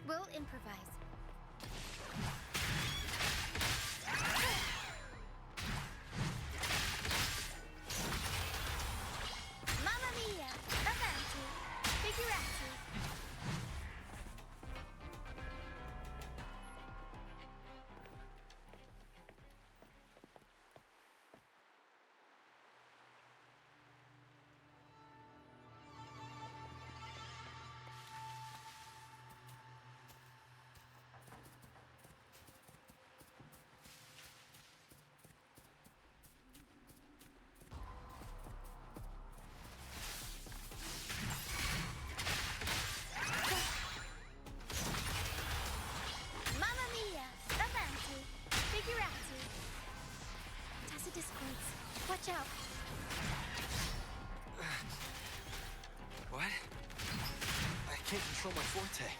We'll improvise. Mamma mia! Avanti! Figurati! Mamma mia! Avanti! Figurati! Tacit discords. Watch out! What? I can't control my forte.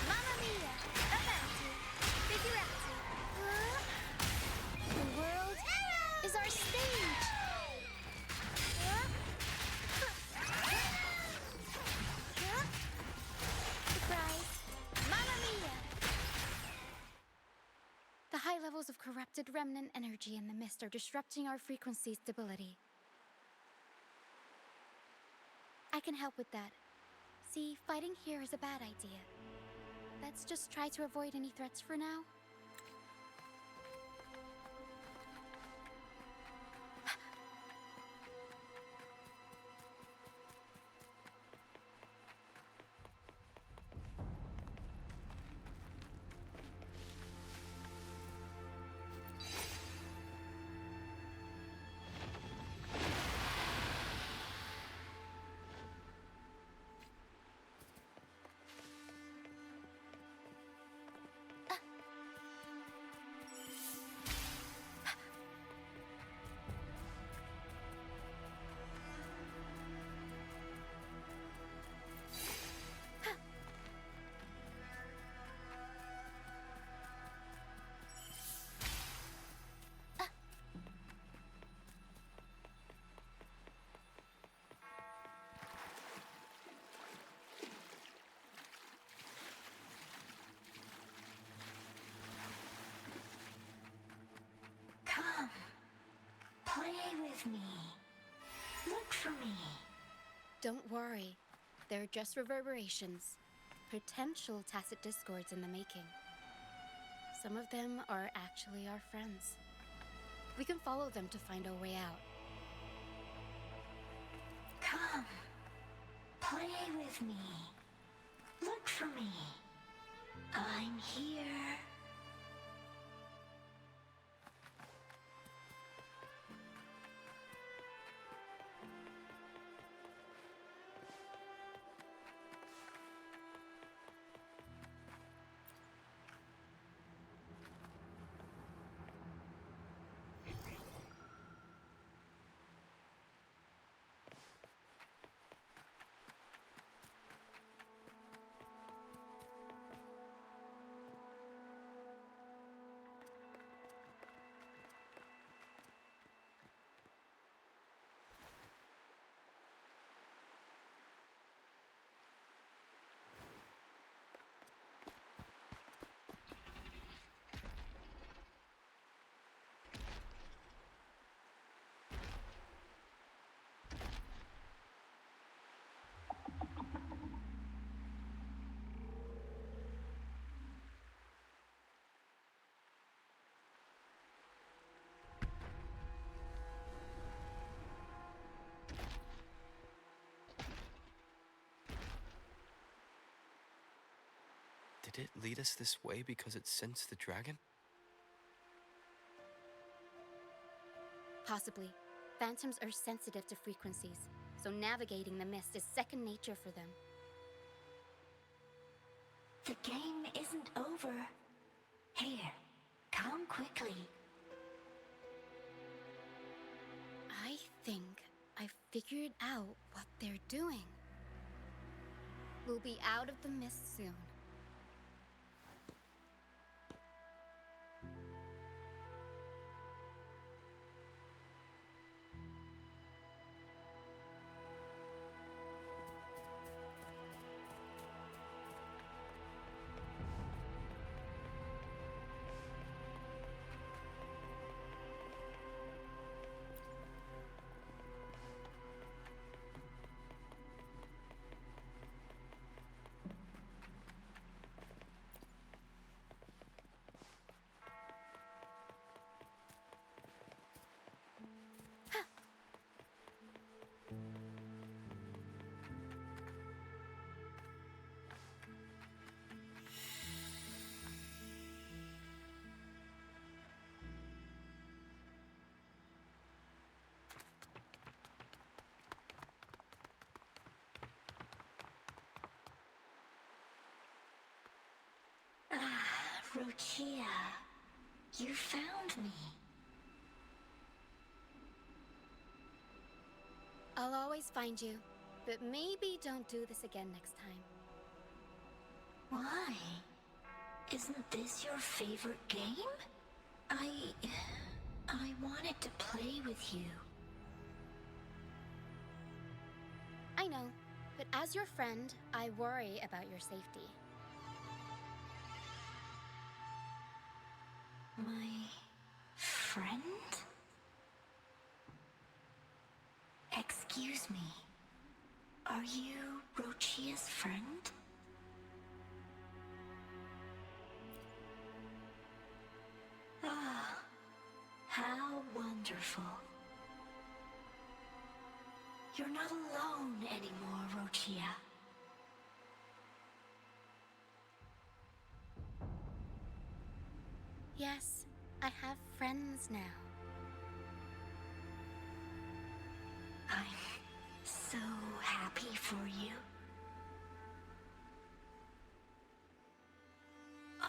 Mamma mia! Avanti! Figurati! The world is our stage! Surprise! Mamma mia! The high levels of corrupted remnant energy in the mist are disrupting our frequency stability. I can help with that. See, fighting here is a bad idea. Let's just try to avoid any threats for now. Come, play with me. Look for me. Don't worry. They're just reverberations. Potential tacit discords in the making. Some of them are actually our friends. We can follow them to find our way out. Come, play with me. Look for me. I'm here. Did it lead us this way because it sensed the dragon? Possibly. Phantoms are sensitive to frequencies, so navigating the mist is second nature for them. The game isn't over. Here, come quickly. I think I figured out what they're doing. We'll be out of the mist soon. Rochia, you found me. I'll always find you, but maybe don't do this again next time. Why? Isn't this your favorite game? I wanted to play with you. I know, but as your friend, I worry about your safety. My friend? Excuse me. Are you Rochia's friend? Ah, how wonderful. You're not alone anymore, Rochia. Yes, I have friends now. I'm so happy for you.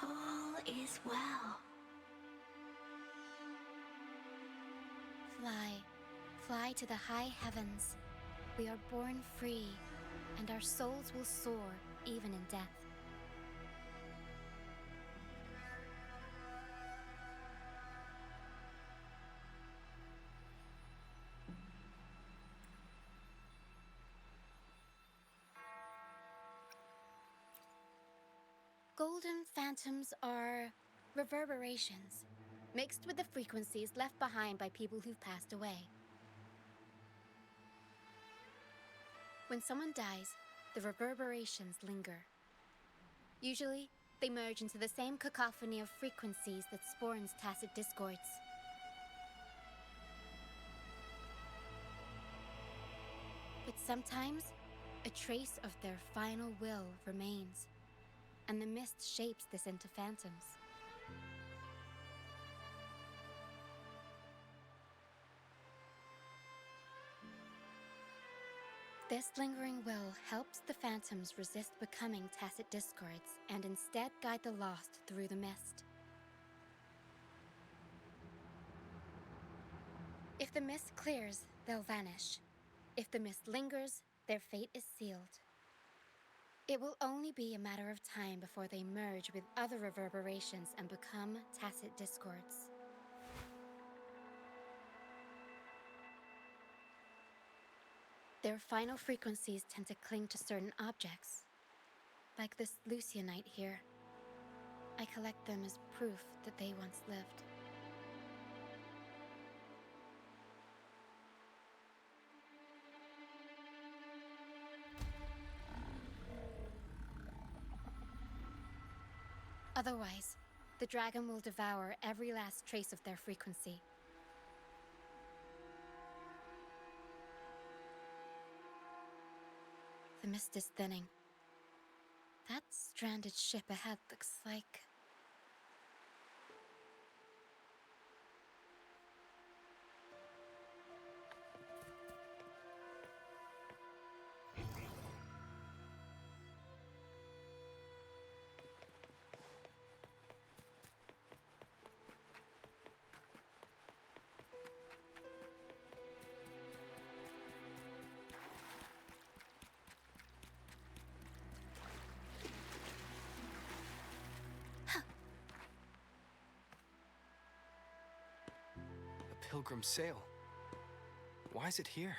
All is well. Fly, fly to the high heavens. We are born free, and our souls will soar even in death. Golden phantoms are reverberations, mixed with the frequencies left behind by people who've passed away. When someone dies, the reverberations linger. Usually, they merge into the same cacophony of frequencies that spawns tacit discords. But sometimes, a trace of their final will remains, and the mist shapes this into phantoms. This lingering will helps the phantoms resist becoming tacit discords and instead guide the lost through the mist. If the mist clears, they'll vanish. If the mist lingers, their fate is sealed. It will only be a matter of time before they merge with other reverberations and become tacit discords. Their final frequencies tend to cling to certain objects, like this Lucianite here. I collect them as proof that they once lived. Otherwise, the dragon will devour every last trace of their frequency. The mist is thinning. That stranded ship ahead looks like... A pilgrim sail. Why is it here?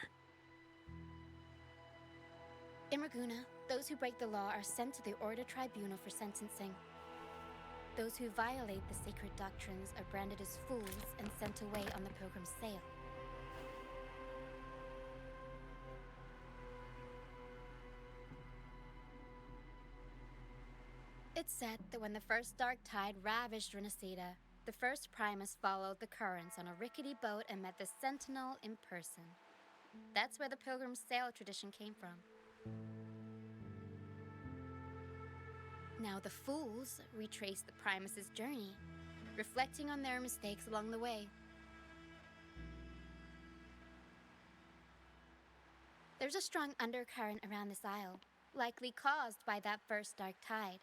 In Raguna, those who break the law are sent to the Order Tribunal for sentencing. Those who violate the sacred doctrines are branded as fools and sent away on the pilgrim's sail. It's said that when the first dark tide ravaged Renacida, the first Primus followed the currents on a rickety boat and met the Sentinel in person. That's where the pilgrim's sail tradition came from. Now the fools retrace the Primus's journey, reflecting on their mistakes along the way. There's a strong undercurrent around this isle, likely caused by that first dark tide.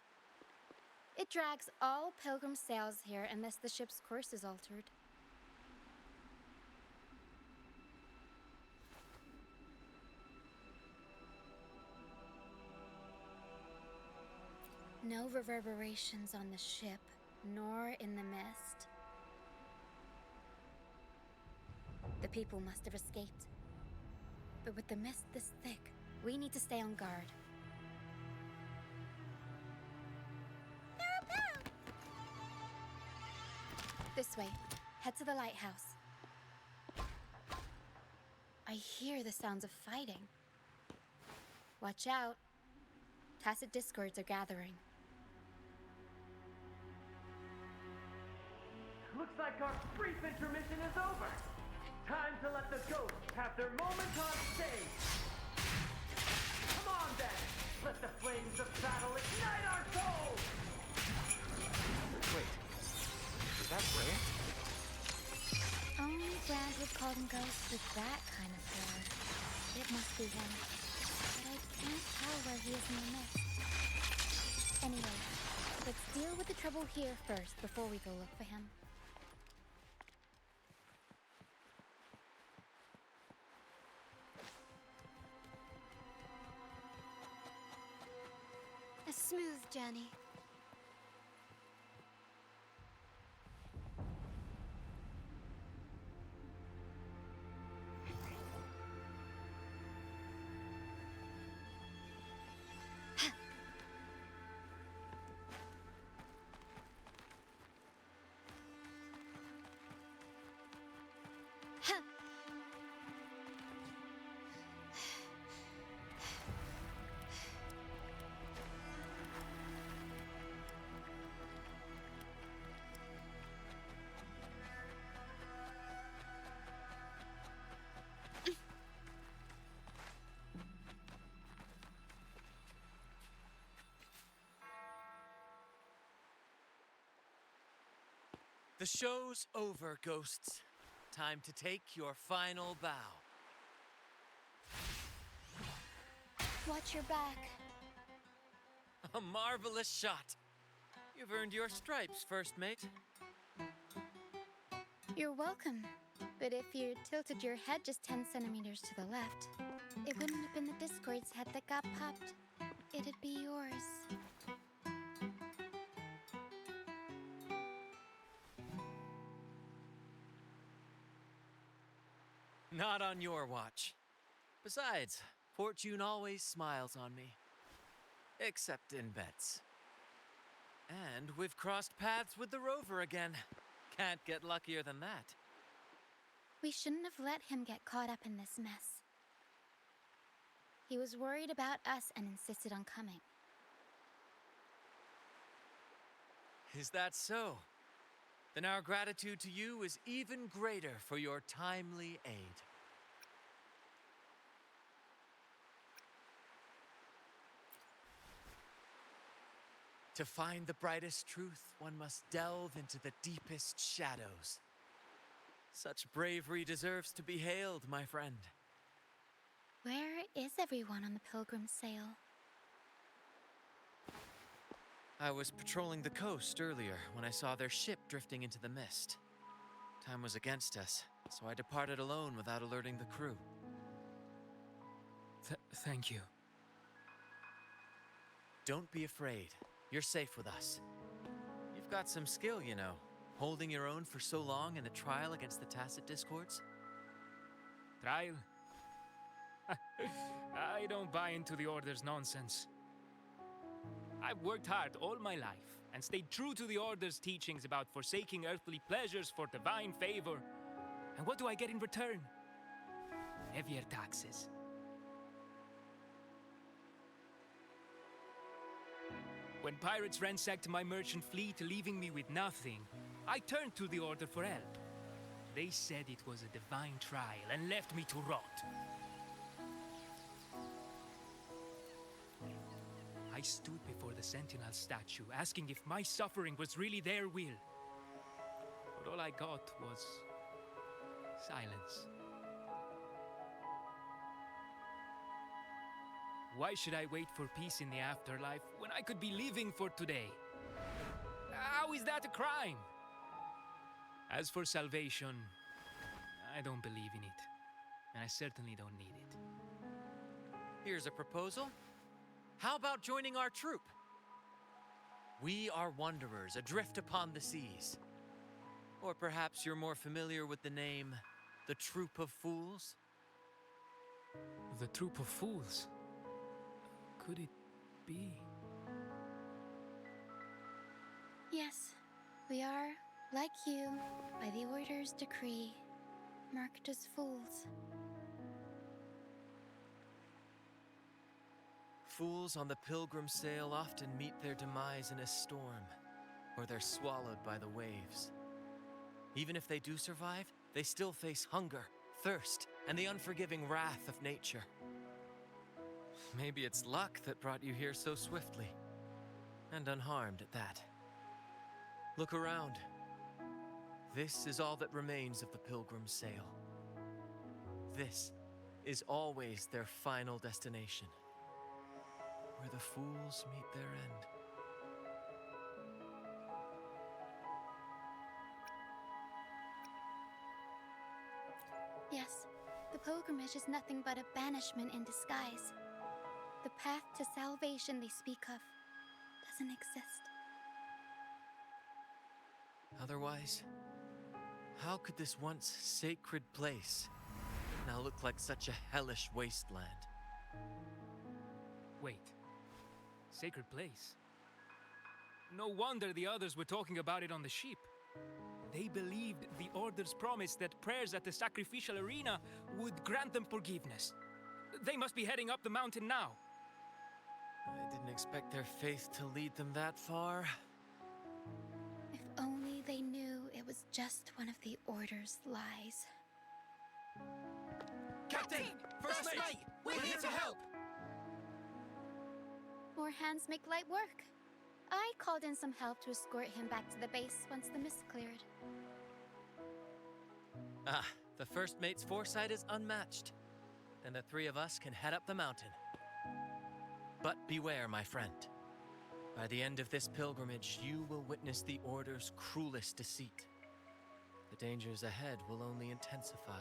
It drags all pilgrim sails here unless the ship's course is altered. No reverberations on the ship, nor in the mist. The people must have escaped. But with the mist this thick, we need to stay on guard. This way. Head to the lighthouse. I hear the sounds of fighting. Watch out. Tacit discords are gathering. Looks like our brief intermission is over. Time to let the ghosts have their moment on stage. Come on then, let the flames of battle ignite our souls! Wait, is that Rhea? Only Brand would call them ghosts with that kind of power. It must be him. But I can't tell where he is in the mist. Anyway, let's deal with the trouble here first before we go look for him. A smooth journey. The show's over, ghosts. Time to take your final bow. Watch your back. A marvelous shot. You've earned your stripes, first mate. You're welcome. But if you tilted your head just 10 centimeters to the left, it wouldn't have been the Discord's head that got popped. It'd be yours. Not on your watch. Besides, fortune always smiles on me. Except in bets. And we've crossed paths with the rover again. Can't get luckier than that. We shouldn't have let him get caught up in this mess. He was worried about us and insisted on coming. Is that so? Then our gratitude to you is even greater for your timely aid. To find the brightest truth, one must delve into the deepest shadows. Such bravery deserves to be hailed, my friend. Where is everyone on the pilgrim sail? I was patrolling the coast earlier when I saw their ship drifting into the mist. Time was against us, so I departed alone without alerting the crew. Thank you. Don't be afraid. You're safe with us. You've got some skill, you know, holding your own for so long in a trial against the Tacit Discords. Trial? I don't buy into the Order's nonsense. I've worked hard all my life and stayed true to the Order's teachings about forsaking earthly pleasures for divine favor. And what do I get in return? Heavier taxes. When pirates ransacked my merchant fleet, leaving me with nothing, I turned to the Order for help. They said it was a divine trial and left me to rot. I stood before the Sentinel statue, asking if my suffering was really their will. But all I got was silence. Why should I wait for peace in the afterlife when I could be living for today? How is that a crime? As for salvation, I don't believe in it. And I certainly don't need it. Here's a proposal. How about joining our troop? We are wanderers adrift upon the seas. Or perhaps you're more familiar with the name, the Troop of Fools? The troop of fools. Could it be? Yes, we are, like you, by the Order's decree, marked as fools. Fools on the pilgrim sail often meet their demise in a storm, or they're swallowed by the waves. Even if they do survive, they still face hunger, thirst, and the unforgiving wrath of nature. Maybe it's luck that brought you here so swiftly, and unharmed at that. Look around. This is all that remains of the pilgrim's sail. This is always their final destination, where the fools meet their end. Yes, the pilgrimage is nothing but a banishment in disguise. The path to salvation they speak of doesn't exist. Otherwise, how could this once sacred place now look like such a hellish wasteland? Wait. Sacred place? No wonder the others were talking about it on the ship. They believed the Order's promise that prayers at the sacrificial arena would grant them forgiveness. They must be heading up the mountain now. I didn't expect their faith to lead them that far. If only they knew it was just one of the Order's lies. Captain! First mate! We're here to help! More hands make light work. I called in some help to escort him back to the base once the mist cleared. Ah, the first mate's foresight is unmatched. Then the three of us can head up the mountain. But beware, my friend. By the end of this pilgrimage, you will witness the Order's cruelest deceit. The dangers ahead will only intensify.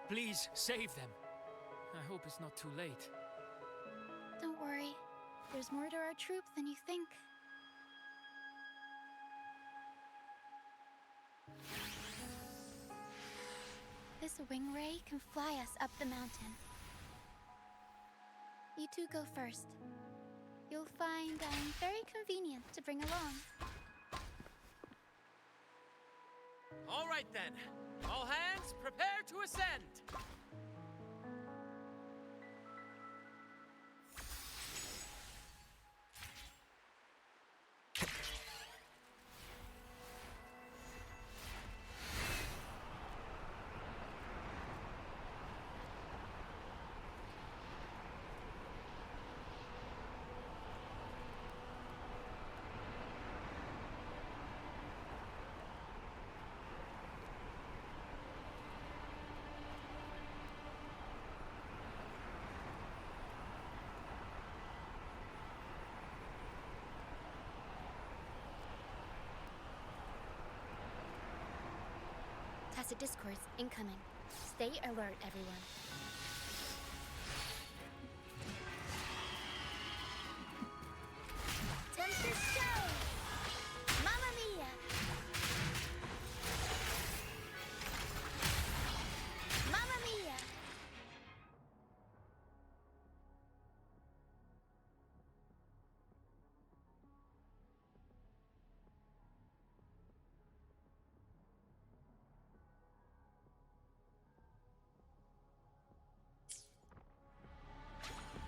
Please, save them. I hope it's not too late. Don't worry, there's more to our troop than you think. This wing ray can fly us up the mountain. You two go first. You'll find I'm very convenient to bring along. All right then. All hands, prepare to ascend! Tacit discourse incoming. Stay alert, everyone. Tempest show! Mamma mia! Mamma mia!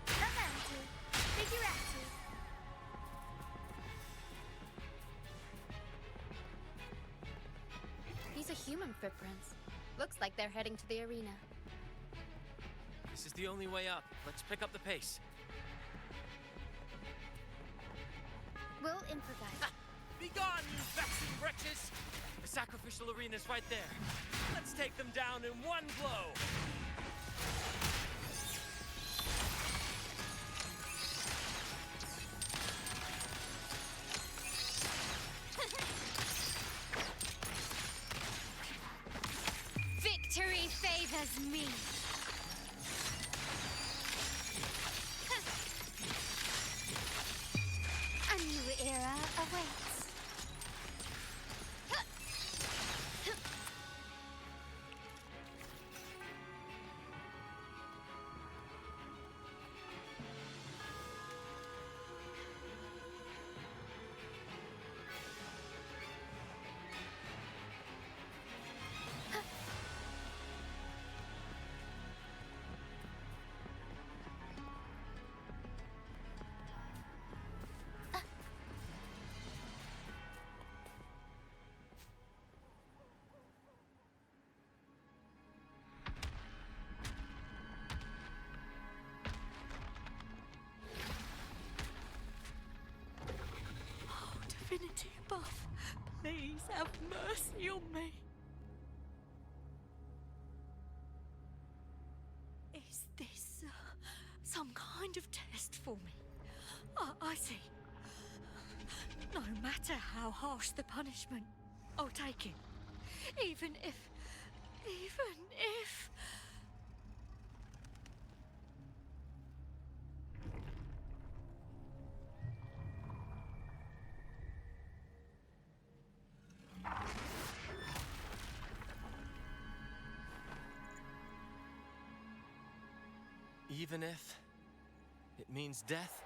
Avanti! Figurati! These are human footprints. Looks like they're heading to the arena. This is the only way up. Let's pick up the pace. We'll improvise. Ha! Begone, you vexing wretches! The sacrificial arena's right there. Let's take them down in one blow! me. A new era awaits. Divinity above, please have mercy on me. Is this some kind of test for me? I see. No matter how harsh the punishment, I'll take it. Even if... Even if it means death?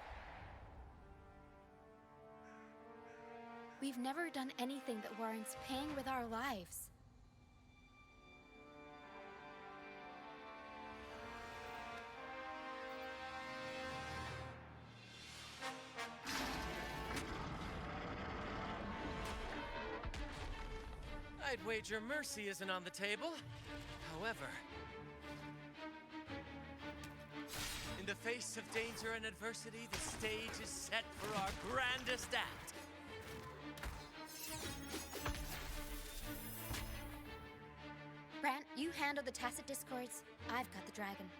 We've never done anything that warrants paying with our lives. I'd wager mercy isn't on the table. However, in the face of danger and adversity, the stage is set for our grandest act. Brant, you handle the tacit discords. I've got the dragon.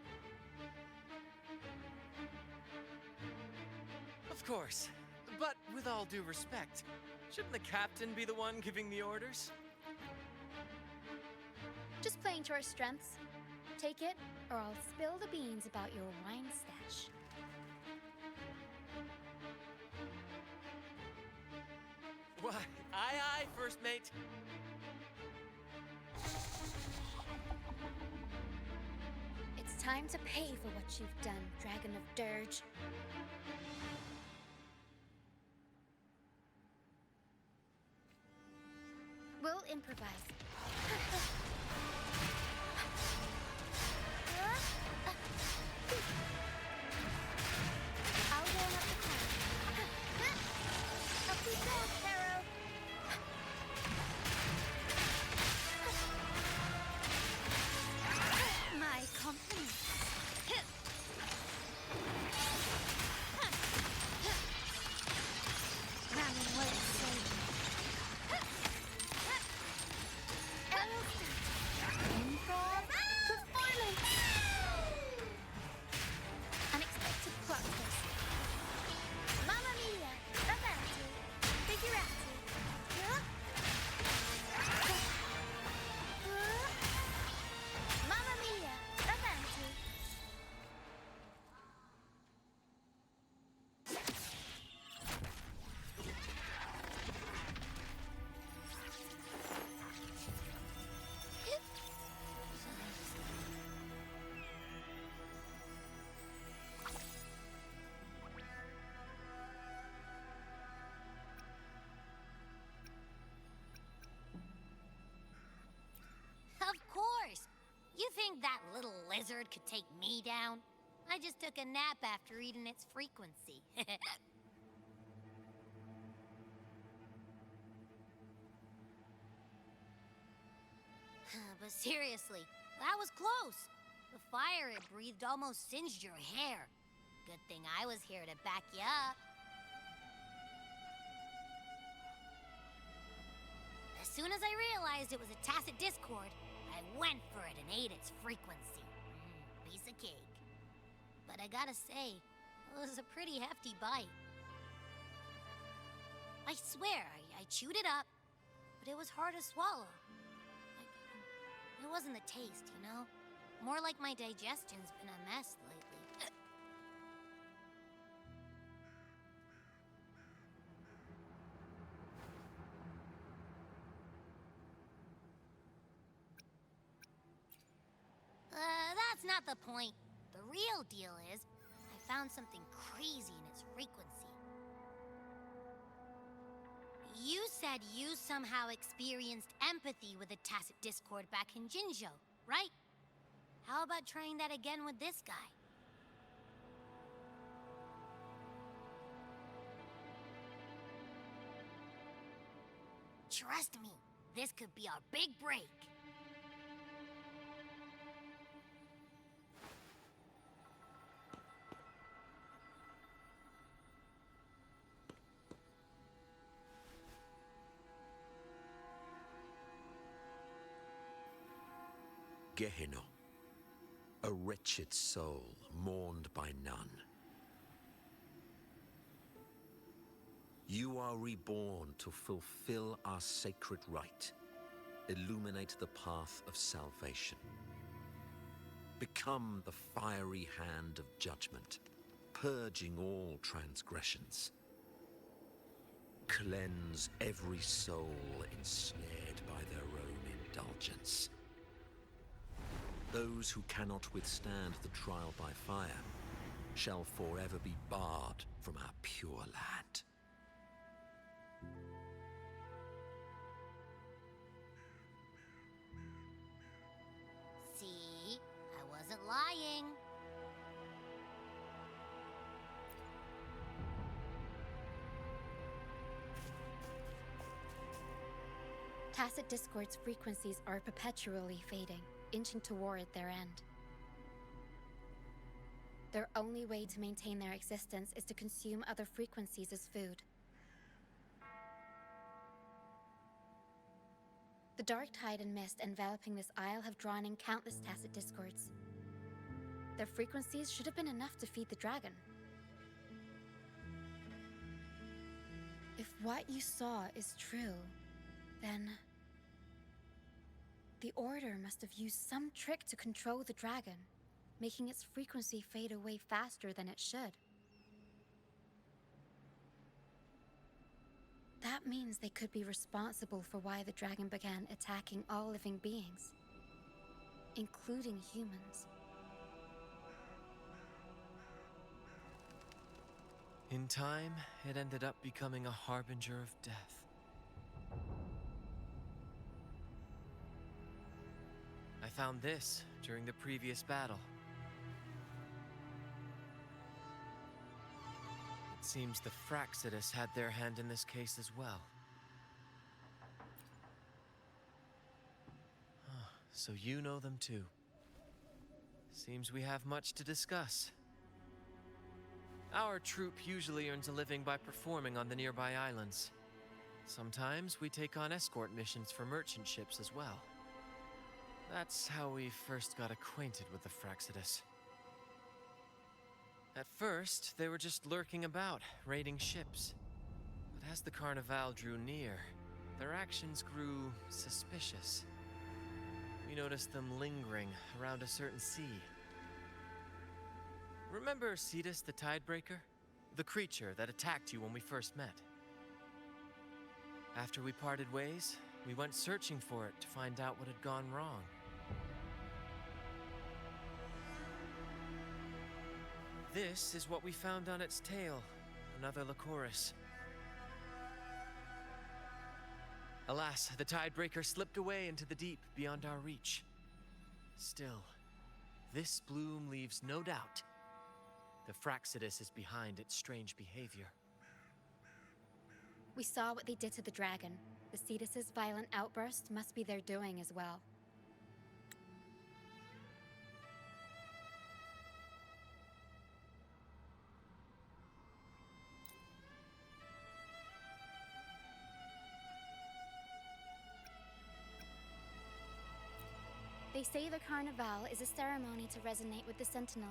Of course. But with all due respect, shouldn't the captain be the one giving the orders? Just playing to our strengths. Take it, or I'll spill the beans about your wine stash. Why, aye, first mate. It's time to pay for what you've done, Dragon of Dirge. We'll improvise. I'll warm up the crowd. Up we go, Pharaoh. my compliments. Running won't save me. Improv performance. Unexpected plot twist. Mamma mia, avanti, figurati. Mamma mia, avanti. Of course! You think that little lizard could take me down? I just took a nap after eating its frequency. But seriously, that was close. The fire it breathed almost singed your hair. Good thing I was here to back you up. As soon as I realized it was a tacit discord, I went for it and ate its frequency. Piece of cake. But I gotta say, it was a pretty hefty bite. I swear, I chewed it up, but it was hard to swallow. It wasn't the taste, you know? More like my digestion's been a mess lately. That's not the point. The real deal is, I found something crazy in its frequency. You said you somehow experienced empathy with the Tacit Discord back in Jinzhou, right? How about trying that again with this guy? Trust me, this could be our big break. Gehenna, a wretched soul mourned by none. You are reborn to fulfill our sacred rite, illuminate the path of salvation. Become the fiery hand of judgment, purging all transgressions. Cleanse every soul ensnared by their own indulgence. Those who cannot withstand the trial by fire shall forever be barred from our pure land. See? I wasn't lying. Tacit Discord's frequencies are perpetually fading, inching toward their end. Their only way to maintain their existence is to consume other frequencies as food. The dark tide and mist enveloping this isle have drawn in countless Tacit Discords. Their frequencies should have been enough to feed the dragon. If what you saw is true, then the Order must have used some trick to control the dragon, making its frequency fade away faster than it should. That means they could be responsible for why the dragon began attacking all living beings, including humans. In time, it ended up becoming a harbinger of death. I found this during the previous battle. It seems the Fraxidus had their hand in this case as well. So you know them too. Seems we have much to discuss. Our troop usually earns a living by performing on the nearby islands. Sometimes we take on escort missions for merchant ships as well. That's how we first got acquainted with the Fraxidus. At first, they were just lurking about, raiding ships. But as the Carnival drew near, their actions grew suspicious. We noticed them lingering around a certain sea. Remember Cetus the Tidebreaker? The creature that attacked you when we first met? After we parted ways, we went searching for it to find out what had gone wrong. This is what we found on its tail, another Lycoris. Alas, the Tidebreaker slipped away into the deep beyond our reach. Still, this bloom leaves no doubt. The Fraxidus is behind its strange behavior. We saw what they did to the dragon. The Cetus's violent outburst must be their doing as well. They say the Carnival is a ceremony to resonate with the Sentinel.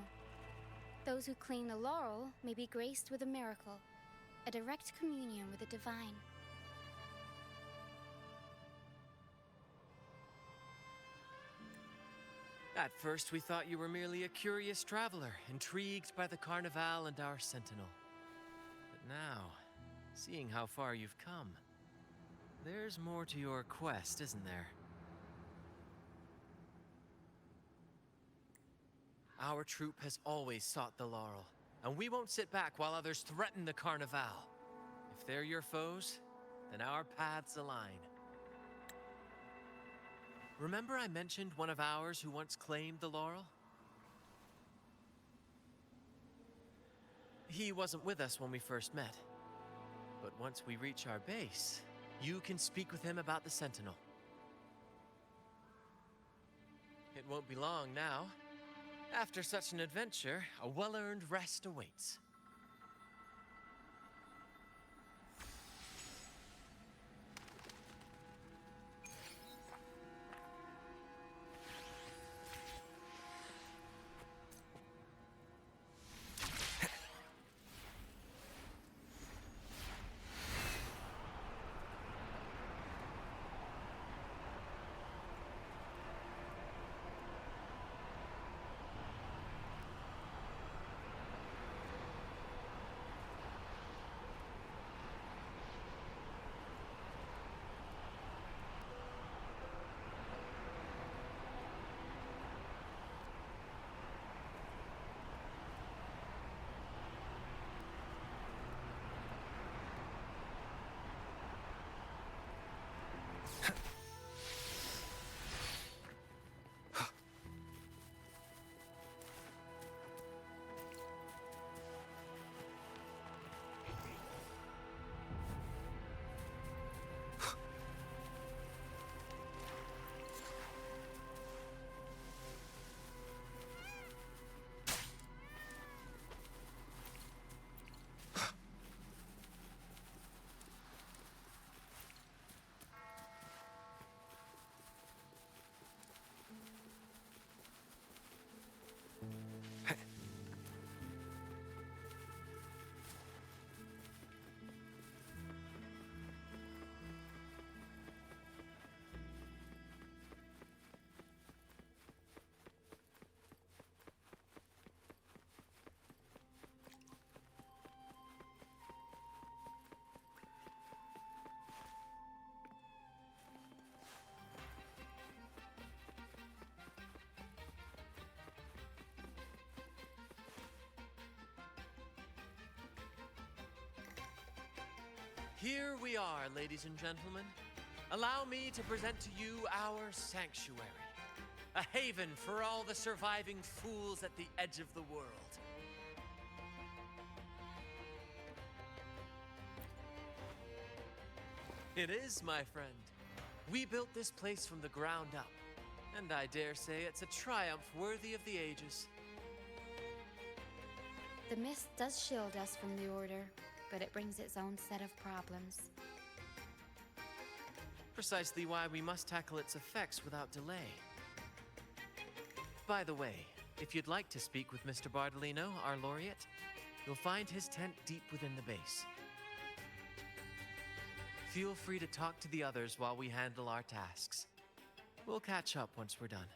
Those who claim the laurel may be graced with a miracle, a direct communion with the divine. At first, we thought you were merely a curious traveler, intrigued by the Carnival and our Sentinel. But now, seeing how far you've come, there's more to your quest, isn't there? Our troop has always sought the laurel, and we won't sit back while others threaten the Carnival. If they're your foes, then our paths align. Remember I mentioned one of ours who once claimed the laurel? He wasn't with us when we first met. But once we reach our base, you can speak with him about the Sentinel. It won't be long now. After such an adventure, a well-earned rest awaits. Here we are, ladies and gentlemen. Allow me to present to you our sanctuary, a haven for all the surviving fools at the edge of the world. It is, my friend. We built this place from the ground up, and I dare say it's a triumph worthy of the ages. The mist does shield us from the Order, but it brings its own set of problems. Precisely why we must tackle its effects without delay. By the way, if you'd like to speak with Mr. Bardolino, our laureate, you'll find his tent deep within the base. Feel free to talk to the others while we handle our tasks. We'll catch up once we're done.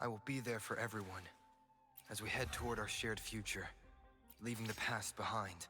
I will be there for everyone as we head toward our shared future, leaving the past behind.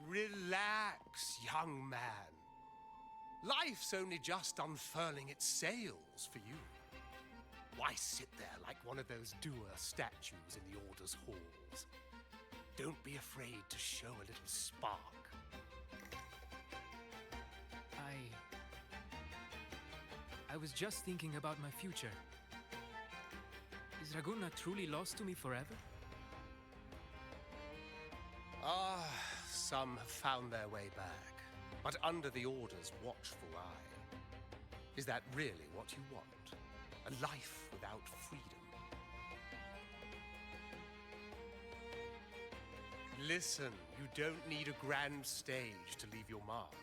Relax, young man. Life's only just unfurling its sails for you. Why sit there like one of those dour statues in the Order's halls? Don't be afraid to show a little spark. I was just thinking about my future. Is Raguna truly lost to me forever? Ah, some have found their way back, but under the Order's watchful eye. Is that really what you want? A life without freedom? Listen, you don't need a grand stage to leave your mark.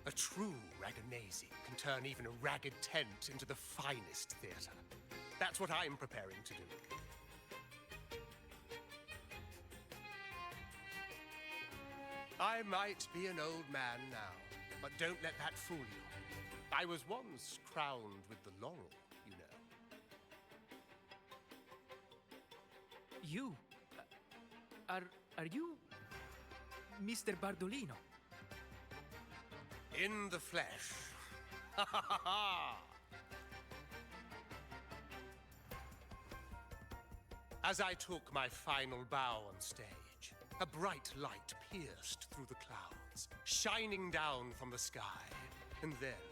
A true Raganese can turn even a ragged tent into the finest theater. That's what I'm preparing to do. I might be an old man now, but don't let that fool you. I was once crowned with the laurel, you know. You? Are you Mr. Bardolino? In the flesh. Ha ha ha ha! As I took my final bow on stage, a bright light pierced through the clouds, shining down from the sky. And then,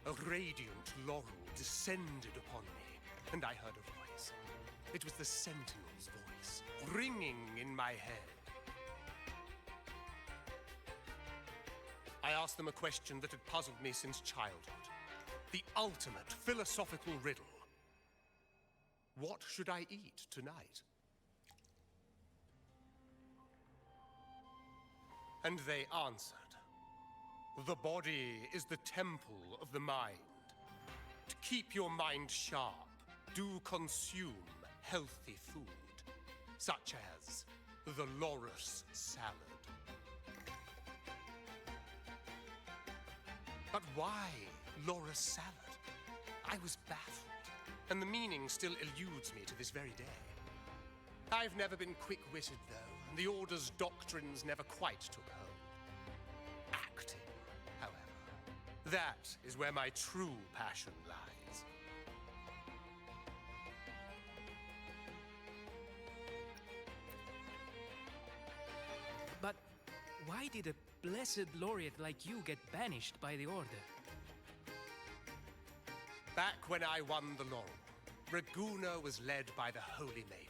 a radiant laurel descended upon me, and I heard a voice. It was the Sentinel's voice, ringing in my head. I asked them a question that had puzzled me since childhood. The ultimate philosophical riddle. What should I eat tonight? And they answered. The body is the temple of the mind. To keep your mind sharp, do consume healthy food, such as the Loris salad. But why Loris salad? I was baffled, and the meaning still eludes me to this very day. I've never been quick-witted, though, and the Order's doctrines never quite took hold. Acting, however, that is where my true passion lies. But why did a blessed laureate like you get banished by the Order? Back when I won the laurel, Raguna was led by the Holy Maiden.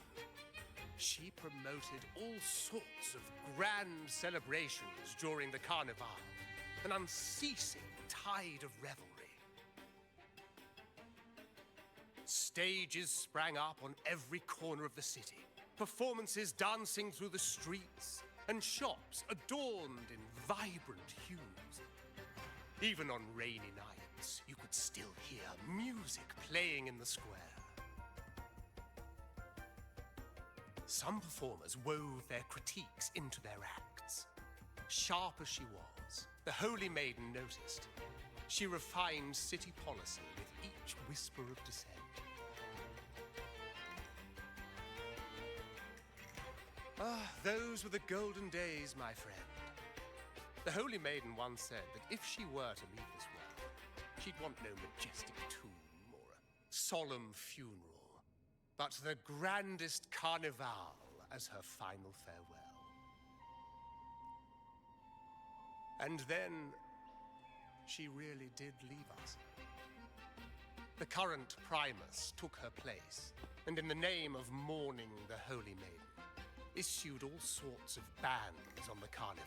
She promoted all sorts of grand celebrations during the Carnival, an unceasing tide of revelry. Stages sprang up on every corner of the city, performances dancing through the streets, and shops adorned in vibrant hues. Even on rainy nights, you could still hear music playing in the square. Some performers wove their critiques into their acts. Sharp as she was, the Holy Maiden noticed. She refined city policy with each whisper of dissent. Ah, those were the golden days, my friend. The Holy Maiden once said that if she were to leave this world, she'd want no majestic tomb or a solemn funeral, but the grandest carnival as her final farewell. And then, she really did leave us. The current Primus took her place, and in the name of mourning the Holy Maiden, issued all sorts of bans on the Carnival.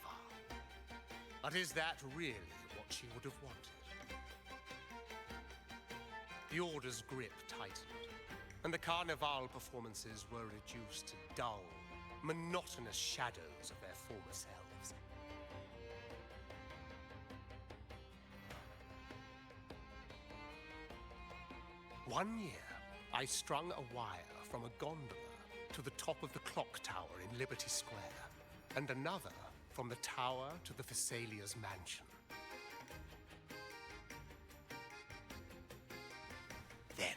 But is that really what she would have wanted? The Order's grip tightened, and the Carnival performances were reduced to dull, monotonous shadows of their former selves. One year, I strung a wire from a gondola to the top of the clock tower in Liberty Square, and another from the tower to the Thessalia's mansion. Then,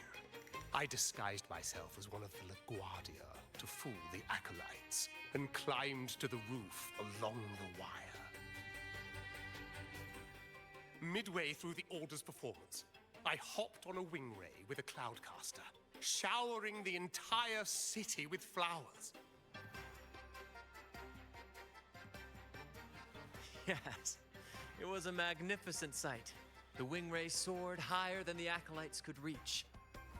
I disguised myself as one of the LaGuardia to fool the acolytes, and climbed to the roof along the wire. Midway through the Order's performance, I hopped on a wing ray with a cloudcaster, showering the entire city with flowers. Yes, it was a magnificent sight. The wingray soared higher than the acolytes could reach.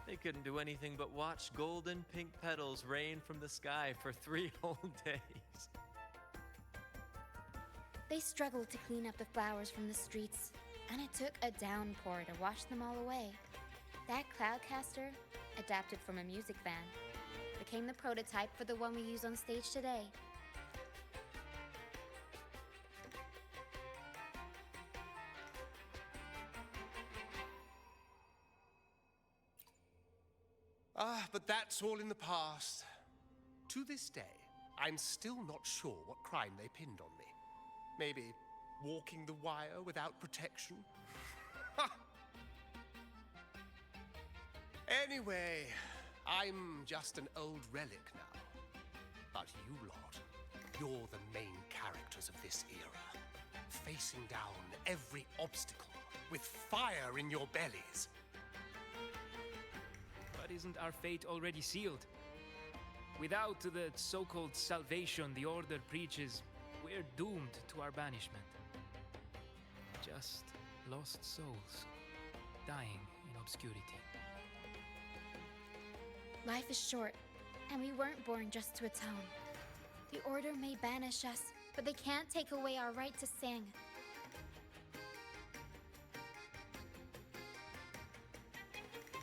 They couldn't do anything but watch golden pink petals rain from the sky for 3 whole days. They struggled to clean up the flowers from the streets, and it took a downpour to wash them all away. That cloudcaster, adapted from a music van, became the prototype for the one we use on stage today. But that's all in the past. To this day, I'm still not sure what crime they pinned on me. Maybe walking the wire without protection? Anyway, I'm just an old relic now. But you lot, you're the main characters of this era, facing down every obstacle with fire in your bellies. But isn't our fate already sealed? Without the so-called salvation the Order preaches, we're doomed to our banishment. Just lost souls, dying in obscurity. Life is short, and we weren't born just to atone. The Order may banish us, but they can't take away our right to sing.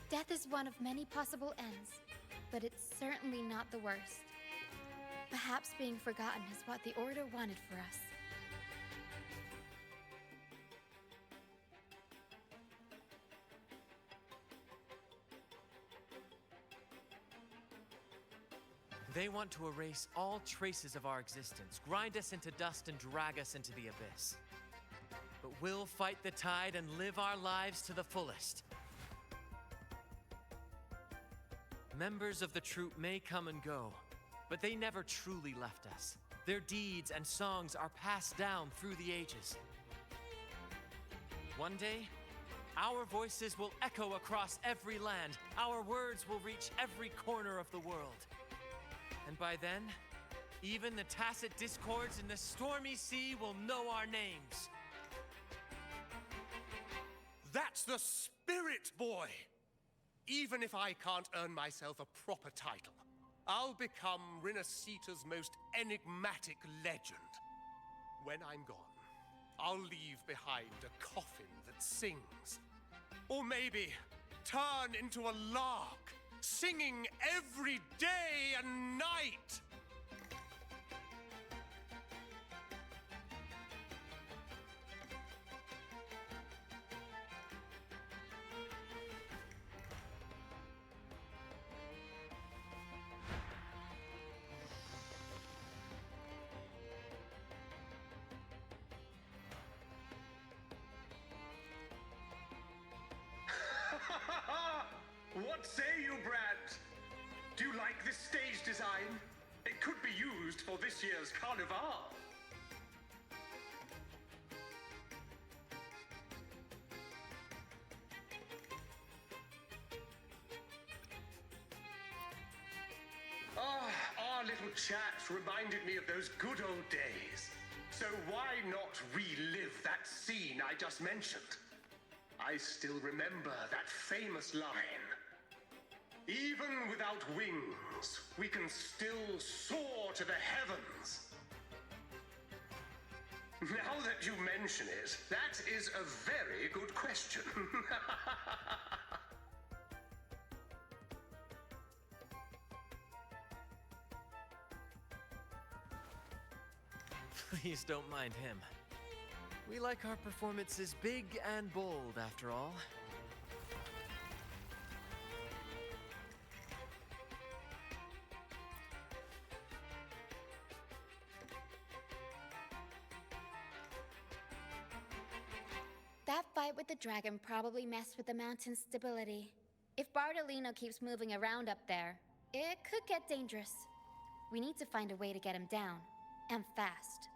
Death is one of many possible ends, but it's certainly not the worst. Perhaps being forgotten is what the Order wanted for us. They want to erase all traces of our existence, grind us into dust and drag us into the abyss. But we'll fight the tide and live our lives to the fullest. Members of the troupe may come and go, but they never truly left us. Their deeds and songs are passed down through the ages. One day, our voices will echo across every land. Our words will reach every corner of the world. And by then, even the tacit discords in the stormy sea will know our names. That's the spirit, boy! Even if I can't earn myself a proper title, I'll become Rinasita's most enigmatic legend. When I'm gone, I'll leave behind a coffin that sings. Or maybe turn into a lark, singing every day and night. What say you, Brad? Do you like this stage design? It could be used for this year's Carnival. Our little chat reminded me of those good old days. So why not relive that scene I just mentioned? I still remember that famous line. Even without wings, we can still soar to the heavens. Now that you mention it, that is a very good question. Please don't mind him. We like our performances big and bold, after all. That fight with the dragon probably messed with the mountain's stability. If Bardolino keeps moving around up there, it could get dangerous. We need to find a way to get him down, and fast.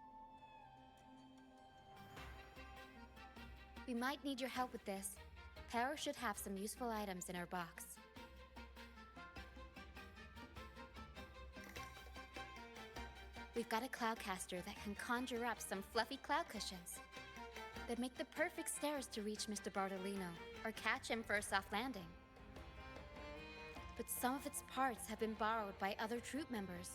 We might need your help with this. Pero should have some useful items in her box. We've got a cloudcaster that can conjure up some fluffy cloud cushions. They'd make the perfect stairs to reach Mr. Bardolino, or catch him for a soft landing. But some of its parts have been borrowed by other troop members.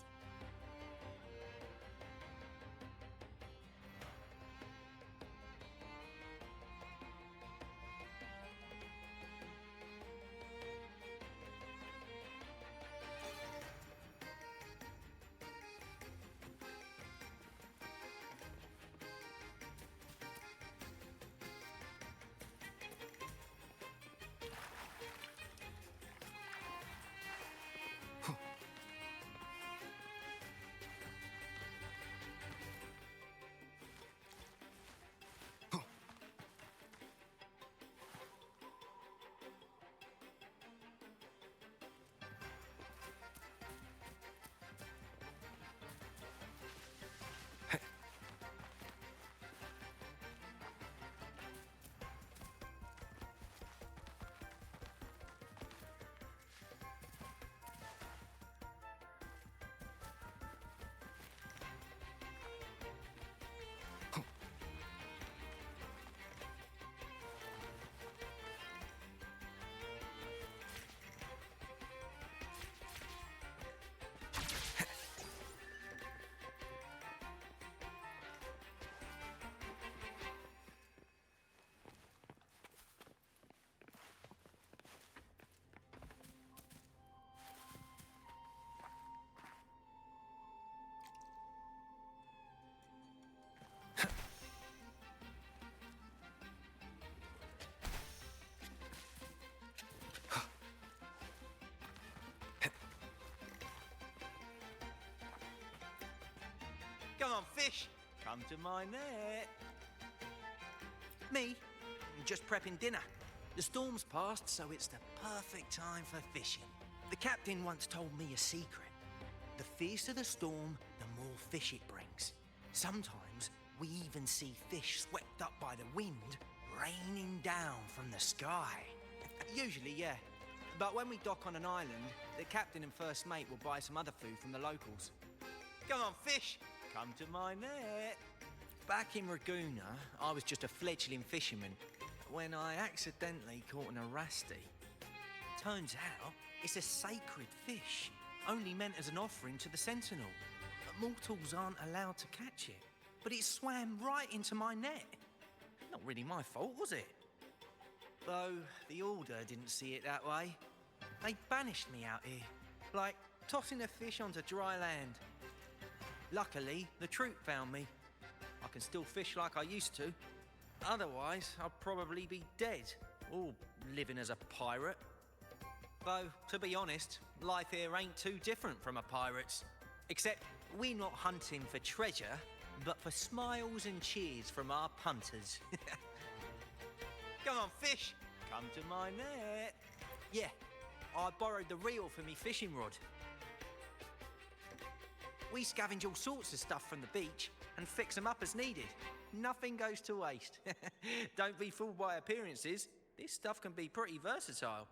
Come on, fish. Come to my net. Me? Just prepping dinner. The storm's passed, so it's the perfect time for fishing. The captain once told me a secret. The fiercer the storm, the more fish it brings. Sometimes we even see fish swept up by the wind, raining down from the sky. Usually, yeah. But when we dock on an island, the captain and first mate will buy some other food from the locals. Come on, fish. Come to my net. Back in Raguna, I was just a fledgling fisherman when I accidentally caught an arasti. Turns out, it's a sacred fish, only meant as an offering to the Sentinel. Mortals aren't allowed to catch it, but it swam right into my net. Not really my fault, was it? Though the Order didn't see it that way. They banished me out here, like tossing a fish onto dry land. Luckily, the troop found me. I can still fish like I used to. Otherwise, I'd probably be dead, or living as a pirate. Though, to be honest, life here ain't too different from a pirate's. Except, we're not hunting for treasure, but for smiles and cheers from our punters. Come on, fish! Come to my net. Yeah, I borrowed the reel for me fishing rod. We scavenge all sorts of stuff from the beach and fix them up as needed. Nothing goes to waste. Don't be fooled by appearances. This stuff can be pretty versatile.